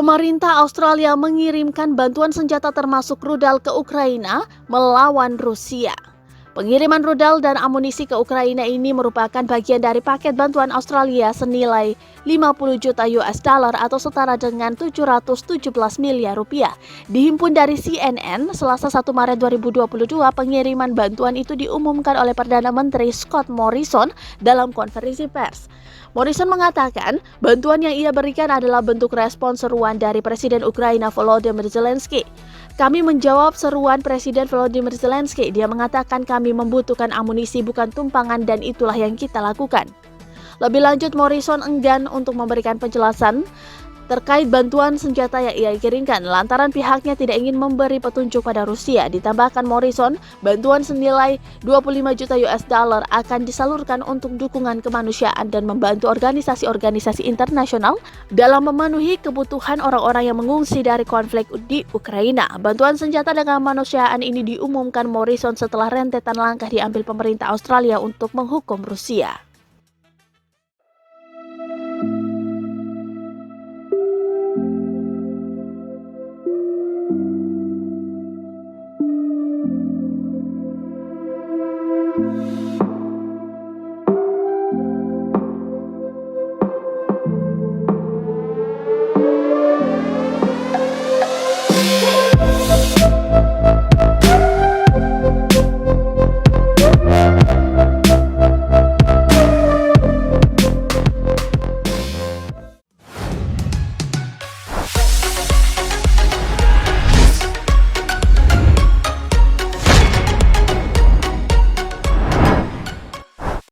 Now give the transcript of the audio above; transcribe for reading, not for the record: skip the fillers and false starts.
Pemerintah Australia mengirimkan bantuan senjata termasuk rudal ke Ukraina melawan Rusia. Pengiriman rudal dan amunisi ke Ukraina ini merupakan bagian dari paket bantuan Australia senilai 50 juta US dollar atau setara dengan 717 miliar rupiah. Dihimpun dari CNN, Selasa 1 Maret 2022, pengiriman bantuan itu diumumkan oleh Perdana Menteri Scott Morrison dalam konferensi pers. Morrison mengatakan, bantuan yang ia berikan adalah bentuk respons seruan dari Presiden Ukraina Volodymyr Zelensky. Kami menjawab seruan Presiden Volodymyr Zelensky. Dia mengatakan kami membutuhkan amunisi bukan tumpangan dan itulah yang kita lakukan. Lebih lanjut, Morrison enggan untuk memberikan penjelasan terkait bantuan senjata yang ia kirimkan lantaran pihaknya tidak ingin memberi petunjuk pada Rusia. Ditambahkan Morrison, bantuan senilai 25 juta US dollar akan disalurkan untuk dukungan kemanusiaan dan membantu organisasi-organisasi internasional dalam memenuhi kebutuhan orang-orang yang mengungsi dari konflik di Ukraina. Bantuan senjata dan kemanusiaan ini diumumkan Morrison setelah rentetan langkah diambil pemerintah Australia untuk menghukum Rusia.